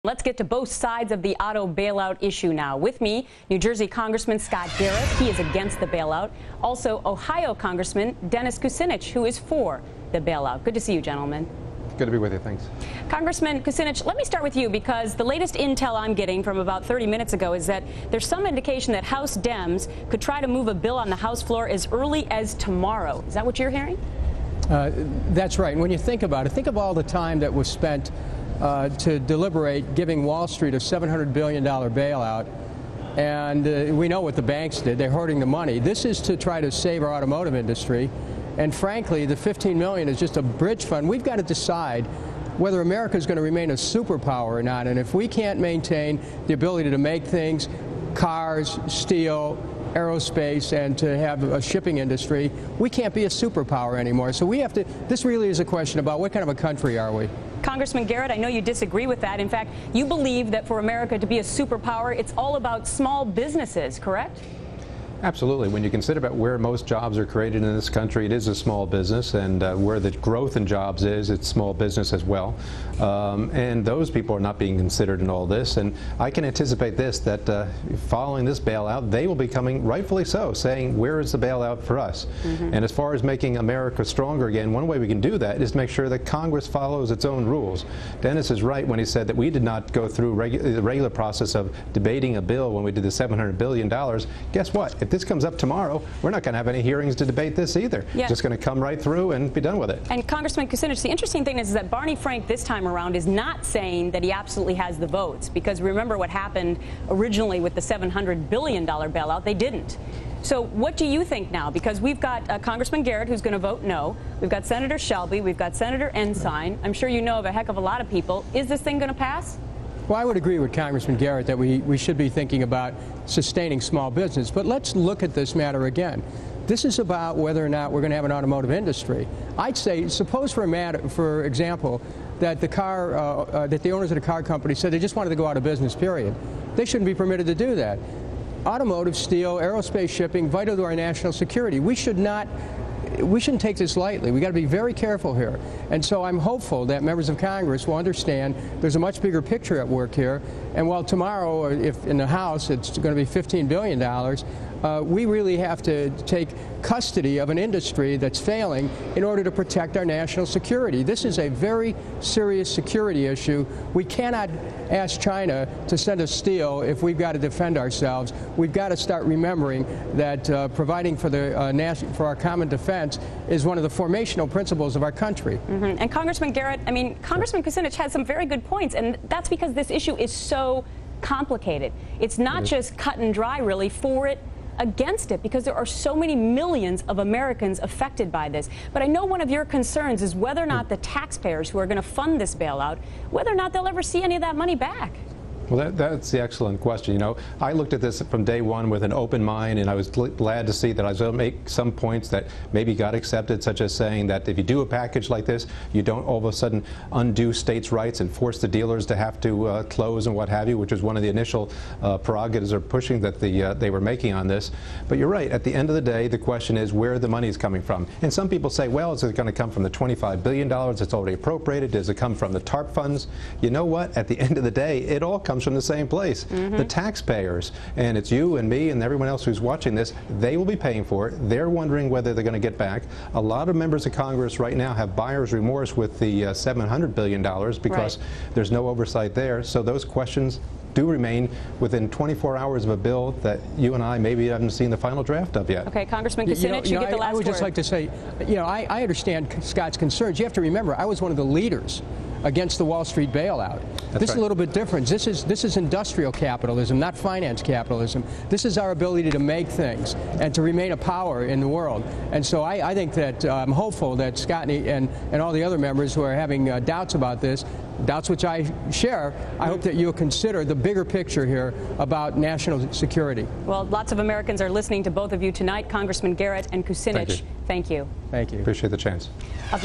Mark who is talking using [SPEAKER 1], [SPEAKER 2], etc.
[SPEAKER 1] Let's get to both sides of the auto bailout issue now. With me, New Jersey Congressman Scott Garrett. He is against the bailout. Also, Ohio Congressman Dennis Kucinich, who is for the bailout. Good to see you, gentlemen.
[SPEAKER 2] Good to be with you. Thanks.
[SPEAKER 1] Congressman Kucinich, let me start with you, because the latest intel I'm getting from about 30 minutes ago is that there's some indication that House Dems could try to move a bill on the House floor as early as tomorrow. Is that what you're hearing?
[SPEAKER 3] That's right. And when you think about it, think of all the time that was spent to deliberate giving Wall Street a $700 billion bailout. And we know what the banks did. They're hoarding the money. This is to try to save our automotive industry. And frankly, the $15 million is just a bridge fund. We've got to decide whether America is going to remain a superpower or not. And if we can't maintain the ability to make things, cars, steel, aerospace, and to have a shipping industry, we can't be a superpower anymore. So we have to, this really is a question about what kind of a country are we?
[SPEAKER 1] Congressman Garrett, I know you disagree with that. In fact, you believe that for America to be a superpower, it's all about small businesses, correct?
[SPEAKER 2] Absolutely. When you consider about where most jobs are created in this country, it is a small business, and where the growth in jobs is, it's small business as well. And those people are not being considered in all this. And I can anticipate this, that following this bailout, they will be coming, rightfully so, saying, where is the bailout for us? And as far as making America stronger again, one way we can do that is make sure that Congress follows its own rules. Dennis is right when he said that we did not go through the regular process of debating a bill when we did the $700 billion. Guess what? If this comes up tomorrow, we're not going to have any hearings to debate this either. Yeah. Just going to come right through and be done with it.
[SPEAKER 1] And Congressman Kucinich, the interesting thing is that Barney Frank this time around is not saying that he absolutely has the votes, because remember what happened originally with the $700 billion bailout. They didn't. So what do you think now? Because we've got Congressman Garrett, who's going to vote no. We've got Senator Shelby. We've got Senator Ensign. I'm sure you know of a heck of a lot of people. Is this thing going to pass?
[SPEAKER 3] Well, I would agree with Congressman Garrett that we should be thinking about sustaining small business. But let's look at this matter again. This is about whether or not we're going to have an automotive industry. I'd say, suppose for example, that the owners of the car company said they just wanted to go out of business, period. They shouldn't be permitted to do that. Automotive, steel, aerospace shipping, vital to our national security. We shouldn't take this lightly. We've got to be very careful here. And so I'm hopeful that members of Congress will understand there's a much bigger picture at work here. And while tomorrow, if in the House, it's going to be $15 billion, we really have to take custody of an industry that's failing in order to protect our national security. This is a very serious security issue. We cannot ask China to send us steel if we've got to defend ourselves. We've got to start remembering that providing for for our common defense is one of the formational principles of our country.
[SPEAKER 1] And Congressman Garrett, I mean, Congressman Kucinich has some very good points, and that's because this issue is so complicated. It's not just cut and dry, really, for it against it, because there are so many millions of Americans affected by this. But I know one of your concerns is whether or not the taxpayers who are going to fund this bailout, whether or not they'll ever see any of that money back.
[SPEAKER 2] Well, that's the excellent question. You know, I looked at this from day one with an open mind, and I was glad to see that I was able to make some points that maybe got accepted, such as saying that if you do a package like this, you don't all of a sudden undo states' rights and force the dealers to have to close and what have you, which was one of the initial prerogatives or pushing that they were making on this. But you're right. At the end of the day, the question is where the money is coming from. And some people say, well, is it going to come from the $25 billion that's already appropriated? Does it come from the TARP funds? You know what? At the end of the day, it all comes from the same place, the taxpayers. And it's you and me and everyone else who's watching this. They will be paying for it. They're wondering whether they're going to get back. A lot of members of Congress right now have buyer's remorse with the $700 billion because there's no oversight there. So those questions do remain within 24 hours of a bill that you and I maybe haven't seen the final draft of yet.
[SPEAKER 1] Okay, Congressman Kucinich, you get the last word.
[SPEAKER 3] I would just like to say, I understand Scott's concerns. You have to remember, I was one of the leaders against the Wall Street bailout. This is a little bit different. This is industrial capitalism, not finance capitalism. This is our ability to make things and to remain a power in the world. And so I think that I'm hopeful that Scott and all the other members who are having doubts about this, doubts which I share, I hope that you'll consider the bigger picture here about national security.
[SPEAKER 1] Well, lots of Americans are listening to both of you tonight, Congressman Garrett and Kucinich.
[SPEAKER 2] Thank you.
[SPEAKER 1] Thank you.
[SPEAKER 3] Thank you.
[SPEAKER 2] Appreciate the chance.
[SPEAKER 1] Up next.